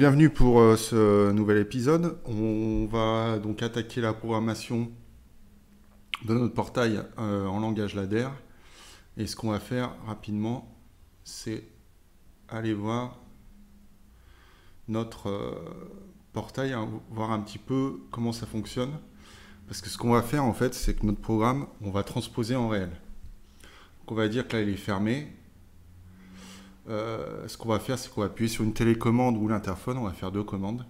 Bienvenue pour ce nouvel épisode. On va donc attaquer la programmation de notre portail en langage ladder. Et ce qu'on va faire rapidement, c'est aller voir notre portail, voir un petit peu comment ça fonctionne. Parce que ce qu'on va faire en fait, c'est que notre programme, on va transposer en réel. Donc on va dire que là il est fermé. Ce qu'on va faire, c'est qu'on va appuyer sur une télécommande ou l'interphone. On va faire deux commandes.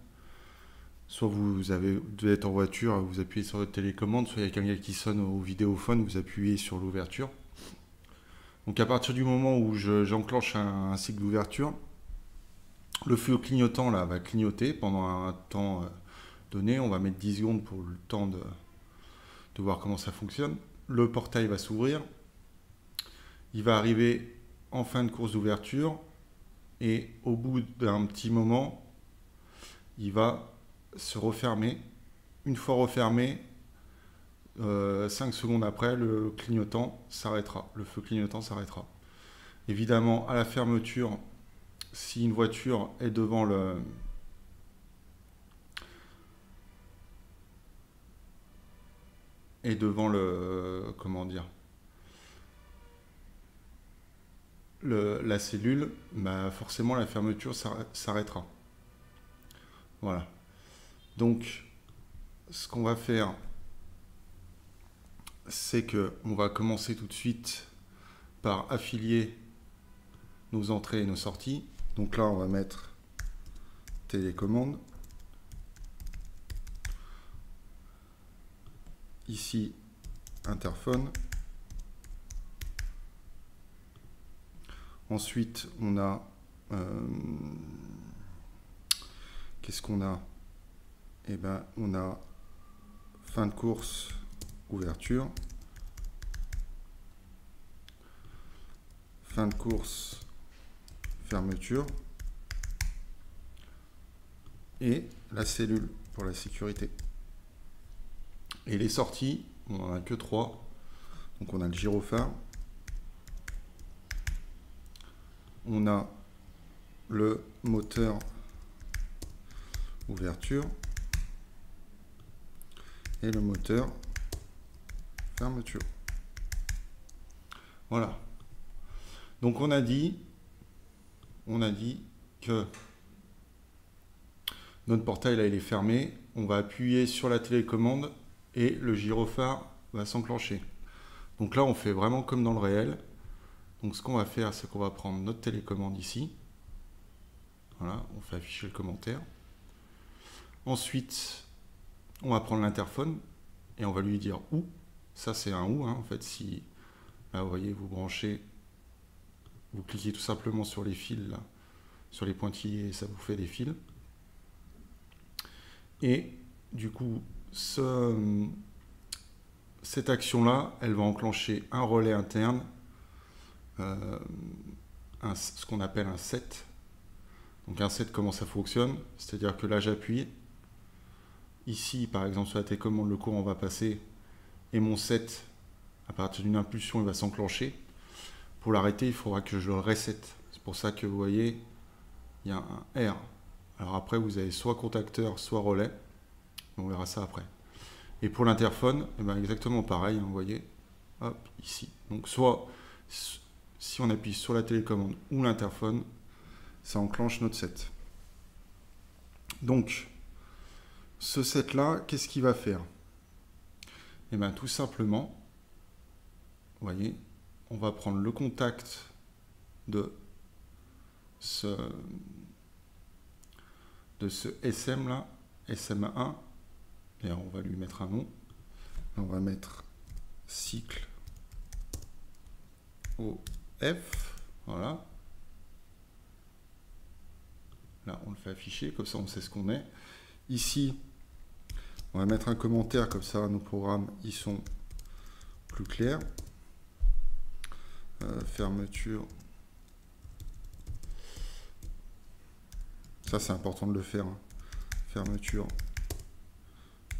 Soit vous devez être en voiture, vous appuyez sur votre télécommande, soit il y a quelqu'un qui sonne au vidéophone, vous appuyez sur l'ouverture. Donc à partir du moment où j'enclenche un cycle d'ouverture, le feu clignotant là va clignoter pendant un temps donné. On va mettre 10 secondes pour le temps de voir comment ça fonctionne. Le portail va s'ouvrir. Il va arriver en fin de course d'ouverture. Et au bout d'un petit moment, il va se refermer. Une fois refermé, 5 secondes après, le clignotant s'arrêtera. Le feu clignotant s'arrêtera. Évidemment, à la fermeture, si une voiture est devant comment dire, la cellule, bah forcément la fermeture s'arrêtera. Voilà. Donc, ce qu'on va faire, c'est que on va commencer tout de suite par affilier nos entrées et nos sorties. Donc là, on va mettre télécommande. Ici, interphone. Ensuite, on a... qu'est-ce qu'on a? Eh bien, on a fin de course, ouverture. Fin de course, fermeture. Et la cellule pour la sécurité. Et les sorties, on n'en a que 3. Donc on a le gyrophare. On a le moteur ouverture. Et le moteur fermeture. Voilà. Donc on a dit que notre portail là il est fermé. On va appuyer sur la télécommande et le gyrophare va s'enclencher. Donc là on fait vraiment comme dans le réel. Donc ce qu'on va faire, c'est qu'on va prendre notre télécommande ici. Voilà, on fait afficher le commentaire. Ensuite, on va prendre l'interphone et on va lui dire où. Ça c'est un où, hein, en fait. Si là vous voyez, vous branchez, vous cliquez tout simplement sur les fils là, sur les pointillés, et ça vous fait des fils. Et du coup, cette action-là, elle va enclencher un relais interne, ce qu'on appelle un set. Donc un set, comment ça fonctionne? C'est-à-dire que là, j'appuie. Ici, par exemple, sur la télécommande, le courant va passer et mon set, à partir d'une impulsion, il va s'enclencher. Pour l'arrêter, il faudra que je le reset. C'est pour ça que vous voyez, il y a un R. Alors après, vous avez soit contacteur, soit relais. On verra ça après. Et pour l'interphone, eh ben exactement pareil, hein, vous voyez, hop, ici. Donc soit, si on appuie sur la télécommande ou l'interphone, ça enclenche notre set. Donc, ce set-là, qu'est-ce qu'il va faire? Eh bien, tout simplement, vous voyez, on va prendre le contact de ce SM-là, SM1, et on va lui mettre un nom. On va mettre cycle OF, voilà. Là, on le fait afficher, comme ça on sait ce qu'on est. Ici, on va mettre un commentaire, comme ça nos programmes ils sont plus clairs. Fermeture. Ça c'est important de le faire. Hein. Fermeture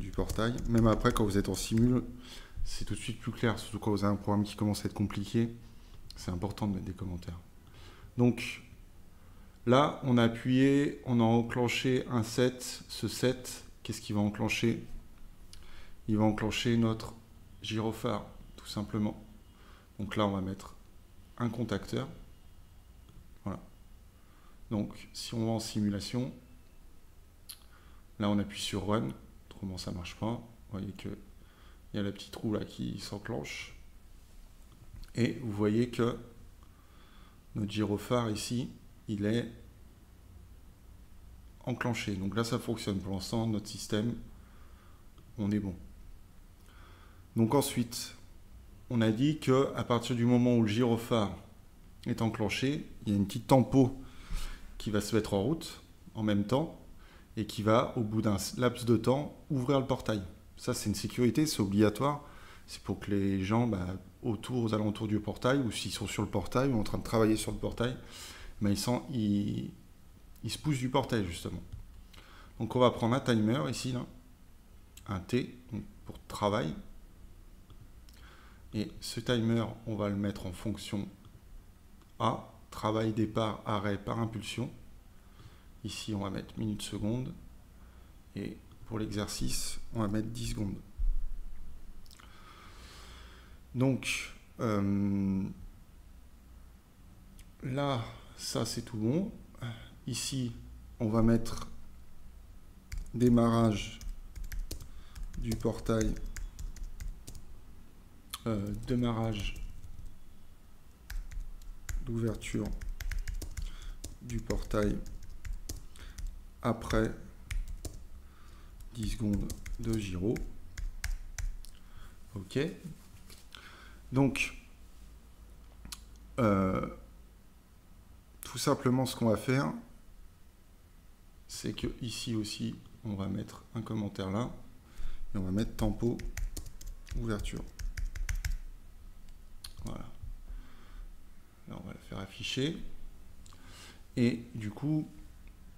du portail. Même après, quand vous êtes en simul, c'est tout de suite plus clair, surtout quand vous avez un programme qui commence à être compliqué. C'est important de mettre des commentaires. Donc, Là, on a appuyé, on a enclenché un set. Ce set, qu'est-ce qu'il va enclencher? Il va enclencher notre gyrophare, tout simplement. Donc là, on va mettre un contacteur. Voilà. Donc, si on va en simulation, là, on appuie sur Run. Autrement, ça ne marche pas. Vous voyez qu'il y a la petite roue là qui s'enclenche. Et vous voyez que notre gyrophare ici, il est enclenché. Donc là, ça fonctionne. Pour l'instant, notre système, on est bon. Donc ensuite, on a dit qu'à partir du moment où le gyrophare est enclenché, il y a une petite tempo qui va se mettre en route en même temps et qui va, au bout d'un laps de temps, ouvrir le portail. Ça, c'est une sécurité, c'est obligatoire. C'est pour que les gens, aux alentours du portail, ou s'ils sont sur le portail ou en train de travailler sur le portail, ils se poussent du portail, justement. Donc on va prendre un timer ici, là, un T, donc pour travail. Et ce timer, on va le mettre en fonction A, travail, départ, arrêt par impulsion. Ici, on va mettre minutes, secondes. Et pour l'exercice, on va mettre 10 secondes. Donc, là, ça c'est tout bon. Ici, on va mettre démarrage du portail. Démarrage d'ouverture du portail après 10 secondes de gyro. OK. Donc, tout simplement, ce qu'on va faire, c'est que ici aussi, on va mettre un commentaire là, et on va mettre tempo ouverture. Voilà. Là, on va la faire afficher. Et du coup,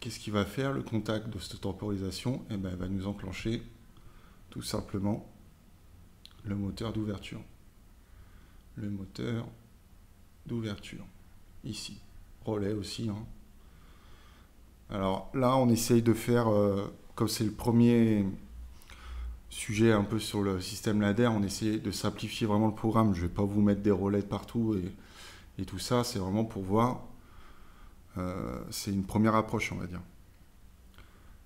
qu'est-ce qu'il va faire le contact de cette temporisation? Eh ben, il va nous enclencher tout simplement le moteur d'ouverture. Le moteur d'ouverture. Ici. Relais aussi. Hein. Alors là, on essaye de faire, comme c'est le premier sujet un peu sur le système LADER, on essaie de simplifier vraiment le programme. Je ne vais pas vous mettre des relais partout et tout ça. C'est vraiment pour voir. C'est une première approche, on va dire.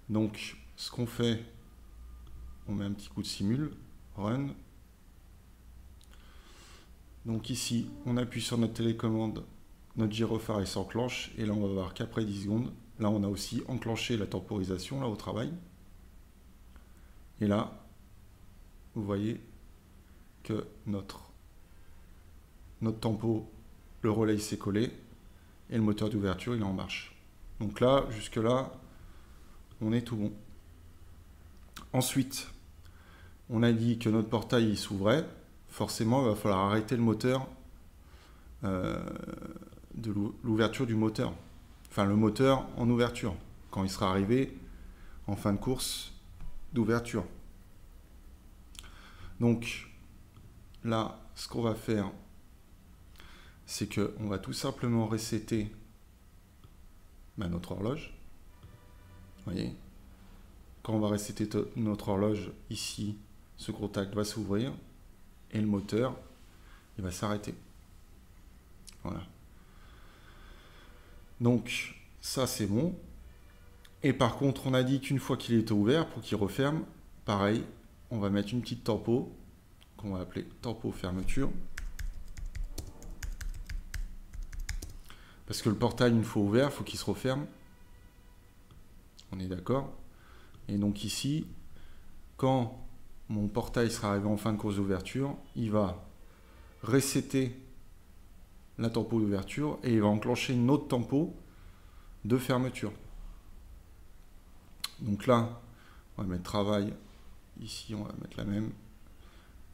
Donc, ce qu'on fait, on met un petit coup de simul, run. Donc ici, on appuie sur notre télécommande, notre gyrophare s'enclenche, et là on va voir qu'après 10 secondes, là on a aussi enclenché la temporisation là au travail. Et là, vous voyez que notre tempo, le relais s'est collé, et le moteur d'ouverture il est en marche. Donc là, jusque là, on est tout bon. Ensuite, on a dit que notre portail s'ouvrait. Forcément, il va falloir arrêter le moteur de l'ouverture du moteur. Enfin, le moteur en ouverture, quand il sera arrivé en fin de course d'ouverture. Donc, là, ce qu'on va faire, c'est qu'on va tout simplement resetter notre horloge. Vous voyez, quand on va resetter notre horloge, ici, ce contact va s'ouvrir et le moteur, il va s'arrêter. Voilà. Donc, ça, c'est bon. Et par contre, on a dit qu'une fois qu'il est ouvert, pour qu'il referme, pareil, on va mettre une petite tempo, qu'on va appeler tempo fermeture. Parce que le portail, une fois ouvert, il faut qu'il se referme. On est d'accord? Et donc ici, quand mon portail sera arrivé en fin de course d'ouverture, il va resetter la tempo d'ouverture et il va enclencher une autre tempo de fermeture. Donc là, on va mettre travail. Ici, on va mettre la même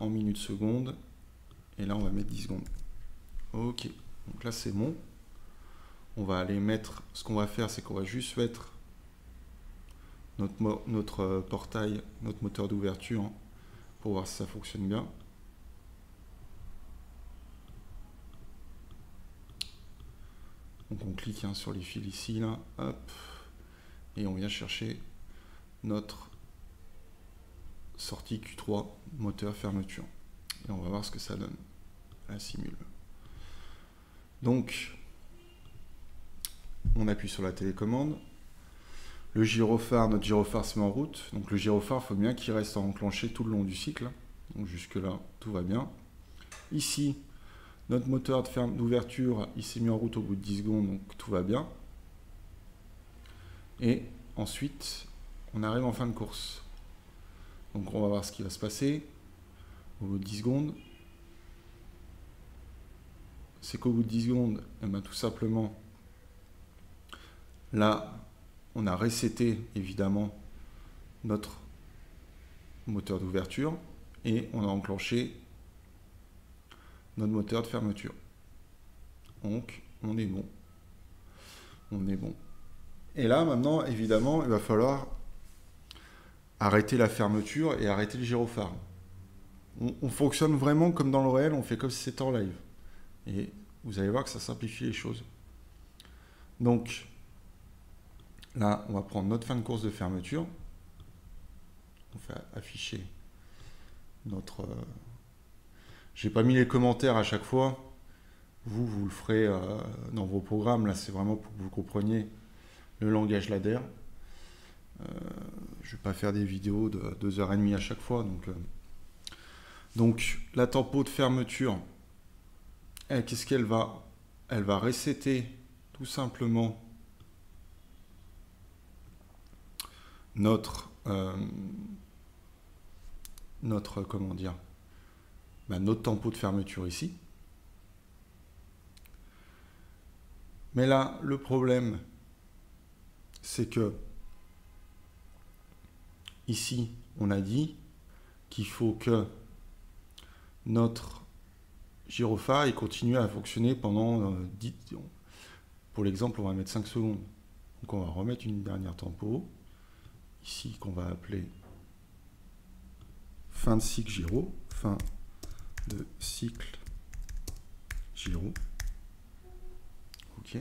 en minutes secondes. Et là, on va mettre 10 secondes. OK. Donc là, c'est bon. On va aller mettre... Ce qu'on va faire, c'est qu'on va juste mettre notre portail, notre moteur d'ouverture pour voir si ça fonctionne bien. Donc on clique sur les fils ici, là, hop, et on vient chercher notre sortie Q3, moteur, fermeture. Et on va voir ce que ça donne. Elle simule. Donc, on appuie sur la télécommande. Le gyrophare, notre gyrophare se met en route. Donc le gyrophare, il faut bien qu'il reste enclenché tout le long du cycle. Donc jusque là, tout va bien. Ici, notre moteur d'ouverture, il s'est mis en route au bout de 10 secondes, donc tout va bien. Et ensuite, on arrive en fin de course. Donc on va voir ce qui va se passer au bout de 10 secondes. C'est qu'au bout de 10 secondes, eh ben, tout simplement, là, on a reseté évidemment notre moteur d'ouverture et on a enclenché notre moteur de fermeture. Donc, on est bon. On est bon. Et là, maintenant, évidemment, il va falloir arrêter la fermeture et arrêter le gyrophare. On fonctionne vraiment comme dans le réel, on fait comme si c'était en live. Et vous allez voir que ça simplifie les choses. Donc, là, on va prendre notre fin de course de fermeture. On fait afficher notre... J'ai pas mis les commentaires à chaque fois. Vous le ferez dans vos programmes. Là, c'est vraiment pour que vous compreniez le langage ladder. Je vais pas faire des vidéos de 2h30 à chaque fois. Donc la tempo de fermeture, qu'est-ce qu'elle va? Elle va resetter tout simplement notre comment dire, notre tempo de fermeture ici. Mais là, le problème, c'est que ici, on a dit qu'il faut que notre gyrophare il continue à fonctionner pendant 10... Pour l'exemple, on va mettre 5 secondes. Donc on va remettre une dernière tempo, ici qu'on va appeler fin de cycle gyro, fin de cycle gyro. Ok.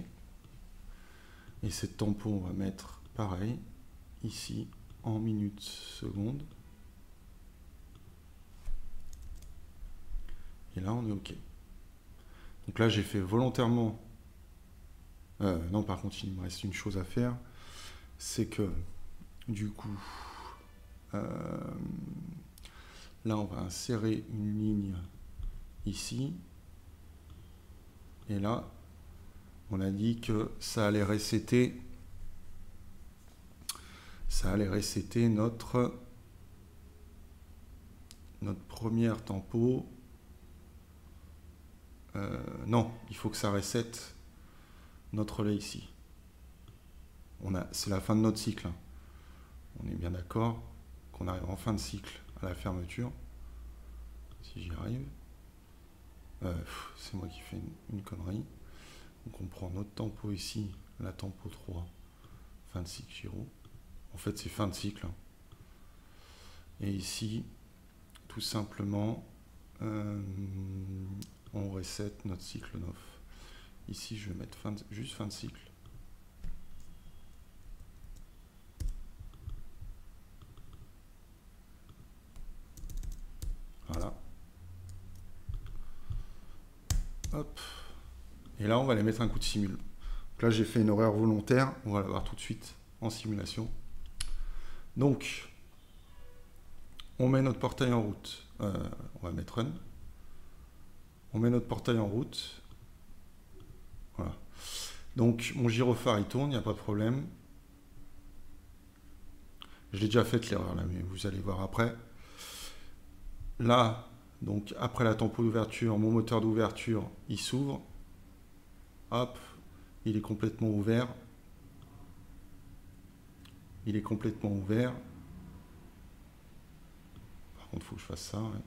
Et cette tempo, on va mettre pareil, ici en minutes secondes. Et là, on est OK. Donc là, j'ai fait volontairement... non, par contre, il me reste une chose à faire. C'est que, du coup, là, on va insérer une ligne ici. Et là, on a dit que ça allait resetter notre première tempo. Non, il faut que ça reset notre relais ici. C'est la fin de notre cycle. On est bien d'accord qu'on arrive en fin de cycle à la fermeture. Si j'y arrive. C'est moi qui fais une connerie. Donc on prend notre tempo ici, la tempo 3, fin de cycle gyro. En fait, c'est fin de cycle. Et ici, tout simplement, on reset notre cycle 9. Ici, je vais mettre juste fin de cycle. Voilà. Hop. Et là, on va aller mettre un coup de simul. Donc là, j'ai fait une erreur volontaire. On va la voir tout de suite en simulation. Donc, on met notre portail en route. On va mettre run. On met notre portail en route. Voilà. Donc, mon gyrophare, il tourne, il n'y a pas de problème. Je l'ai déjà fait l'erreur là, mais vous allez voir après. Là, donc après la tempo d'ouverture, mon moteur d'ouverture, il s'ouvre. Hop, il est complètement ouvert. Il est complètement ouvert. Par contre, il faut que je fasse ça. Ouais.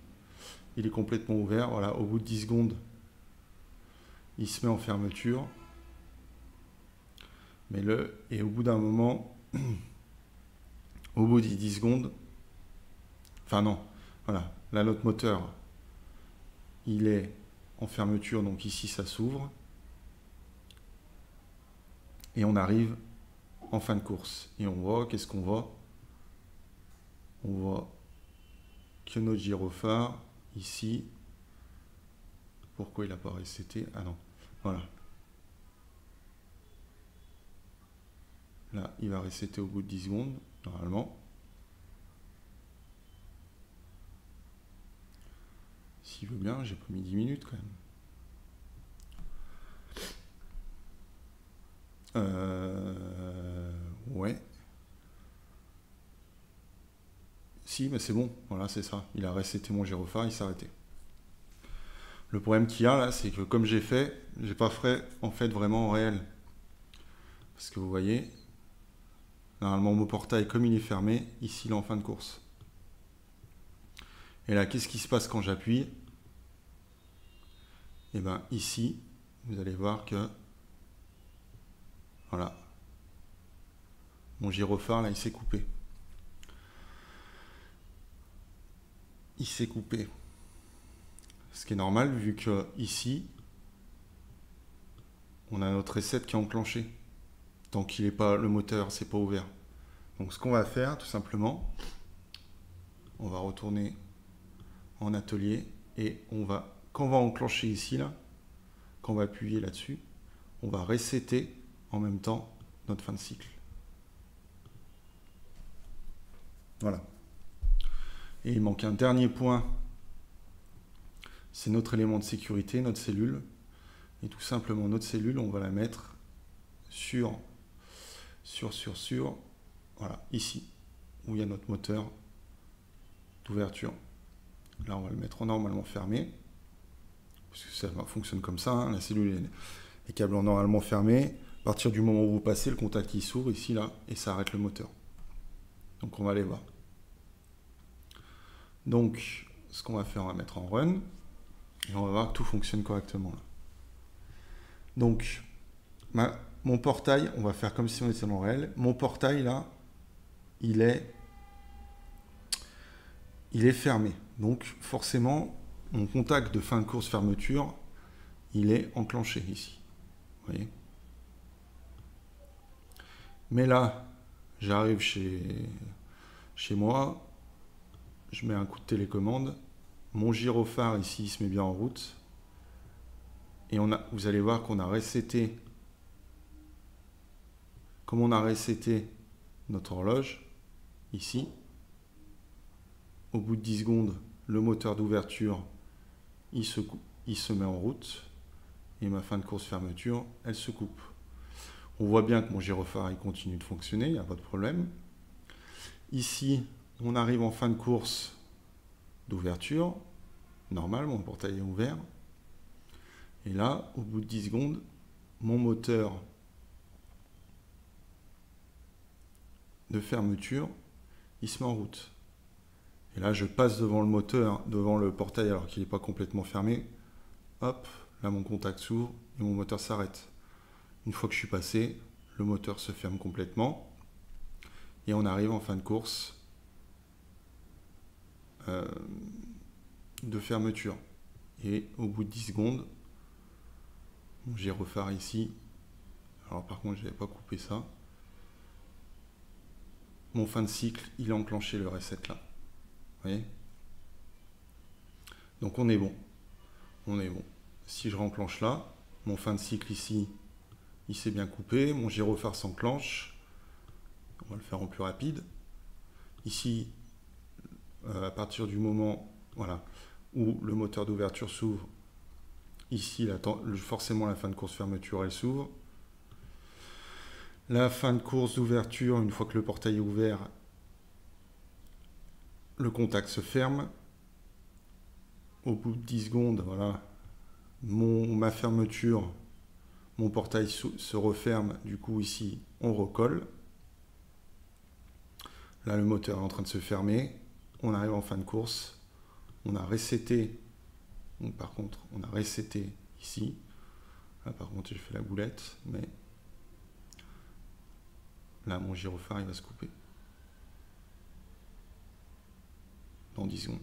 Il est complètement ouvert. Voilà, au bout de 10 secondes, il se met en fermeture. Et au bout d'un moment, au bout de 10 secondes, enfin non, voilà, là notre moteur, il est en fermeture, donc ici ça s'ouvre. Et on arrive en fin de course. Et on voit, qu'est-ce qu'on voit? On voit que notre gyrophare, ici, pourquoi il n'a pas reseté? Ah non, voilà. Là, il va resetter au bout de 10 secondes, normalement. S'il veut bien, j'ai pas mis 10 minutes quand même. Ouais. Si, mais c'est bon. Voilà, c'est ça. Il a reseté mon gyrophare, il s'est arrêté. Le problème qu'il y a là, c'est que comme j'ai pas fait en fait vraiment en réel. Parce que vous voyez, normalement mon portail, comme il est fermé, ici il est en fin de course. Et là, qu'est-ce qui se passe quand j'appuie? Et bien ici, vous allez voir que voilà, mon gyrophare là, il s'est coupé. Il s'est coupé. Ce qui est normal vu que ici, on a notre reset qui est enclenché. Tant qu'il n'est pas, le moteur, c'est pas ouvert. Donc ce qu'on va faire, tout simplement, on va retourner en atelier et quand on va enclencher ici là, quand on va appuyer là-dessus, on va resetter en même temps notre fin de cycle. Voilà. Et il manque un dernier point, c'est notre élément de sécurité, notre cellule. Et tout simplement, notre cellule, on va la mettre voilà, ici, où il y a notre moteur d'ouverture. Là, on va le mettre normalement fermé, parce que ça fonctionne comme ça, hein, la cellule, les câbles sont normalement fermés. À partir du moment où vous passez, le contact il s'ouvre ici, là, et ça arrête le moteur. Donc on va aller voir. Donc, ce qu'on va faire, on va mettre en run, et on va voir que tout fonctionne correctement. Là. Donc, mon portail, on va faire comme si on était dans le réel. Mon portail, là, il est fermé. Donc, forcément, mon contact de fin de course fermeture, il est enclenché ici. Vous voyez? Mais là, j'arrive chez moi, je mets un coup de télécommande, mon gyrophare ici il se met bien en route, et vous allez voir qu'on a reseté, comme on a reseté notre horloge, ici, au bout de 10 secondes, le moteur d'ouverture, il se met en route, et ma fin de course fermeture, elle se coupe. On voit bien que mon gyrophare il continue de fonctionner, il n'y a pas de problème. Ici, on arrive en fin de course d'ouverture. Normal, mon portail est ouvert. Et là, au bout de 10 secondes, mon moteur de fermeture, il se met en route. Et là, je passe devant le moteur, devant le portail alors qu'il n'est pas complètement fermé. Hop, là mon contact s'ouvre et mon moteur s'arrête. Une fois que je suis passé, le moteur se ferme complètement. Et on arrive en fin de course de fermeture. Et au bout de 10 secondes, mon gyrophare ici, alors par contre je n'avais pas coupé ça, mon fin de cycle, il a enclenché le reset là. Vous voyez? Donc on est bon. On est bon. Si je renclenche là, mon fin de cycle ici, il s'est bien coupé, mon gyrophare s'enclenche. On va le faire en plus rapide. Ici, à partir du moment voilà, où le moteur d'ouverture s'ouvre, ici, forcément la fin de course fermeture, elle s'ouvre. La fin de course d'ouverture, une fois que le portail est ouvert, le contact se ferme. Au bout de 10 secondes, voilà, ma fermeture, mon portail se referme. Du coup, ici, on recolle. Là, le moteur est en train de se fermer. On arrive en fin de course. On a reseté. Donc, par contre, on a reseté ici. Là, par contre, j'ai fait la boulette. Mais là, mon gyrophare, il va se couper. Dans 10 secondes.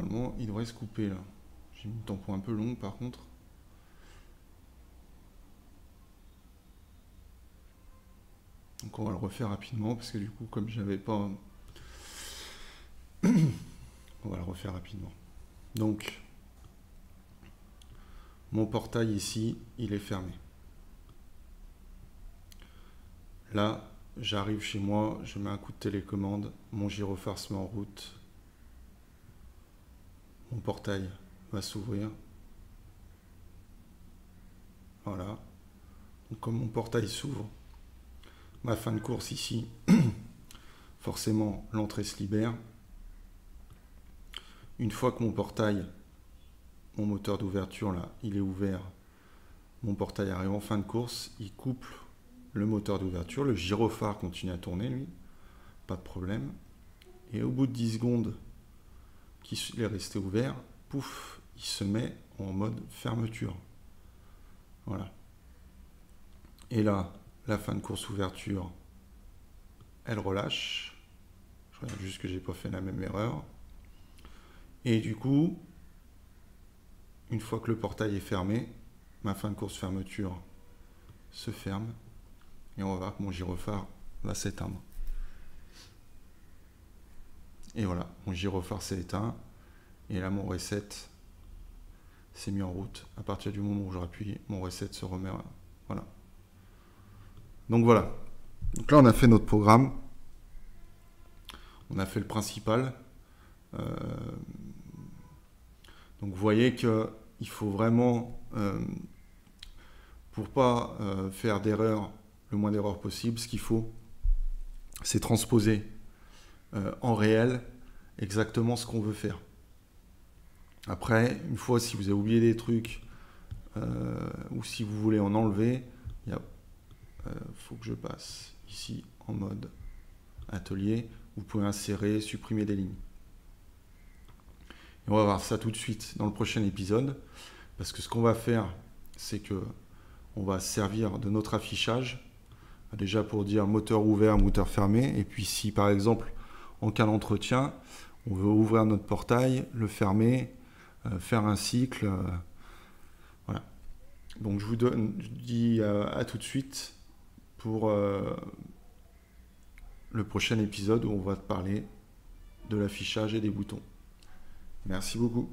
normalement, il devrait se couper là. J'ai mis une tampon un peu longue par contre. Donc on va le refaire rapidement parce que du coup, comme j'avais pas... on va le refaire rapidement. Donc, mon portail ici, il est fermé. Là, j'arrive chez moi, je mets un coup de télécommande, mon gyrophare se met en route. Mon portail va s'ouvrir. Voilà. Donc, comme mon portail s'ouvre, ma fin de course ici, forcément, l'entrée se libère. Une fois que mon portail, mon moteur d'ouverture là, il est ouvert, mon portail arrive en fin de course, il couple le moteur d'ouverture, le gyrophare continue à tourner lui, pas de problème. Et au bout de 10 secondes qu'il est resté ouvert, pouf, il se met en mode fermeture. Voilà. Et là, la fin de course ouverture, elle relâche. Je regarde juste que j'ai pas fait la même erreur. Et du coup, une fois que le portail est fermé, ma fin de course fermeture se ferme. Et on va voir que mon gyrophare va s'éteindre. Et voilà, mon gyrophare s'est éteint. Et là, mon reset s'est mis en route. À partir du moment où je rappuie, mon reset se remet. Voilà. Donc voilà. Donc là, on a fait notre programme. On a fait le principal. Donc vous voyez qu'il faut vraiment, pour pas faire d'erreur, le moins d'erreurs possible, ce qu'il faut, c'est transposer en réel exactement ce qu'on veut faire. Après, une fois, si vous avez oublié des trucs ou si vous voulez en enlever, il faut que je passe ici en mode atelier. Vous pouvez insérer, supprimer des lignes. Et on va voir ça tout de suite dans le prochain épisode, parce que ce qu'on va faire, c'est que on va se servir de notre affichage, déjà pour dire moteur ouvert, moteur fermé, et puis si par exemple, en cas d'entretien, on veut ouvrir notre portail, le fermer, faire un cycle, voilà. Donc je dis à tout de suite pour le prochain épisode où on va te parler de l'affichage et des boutons. Merci beaucoup.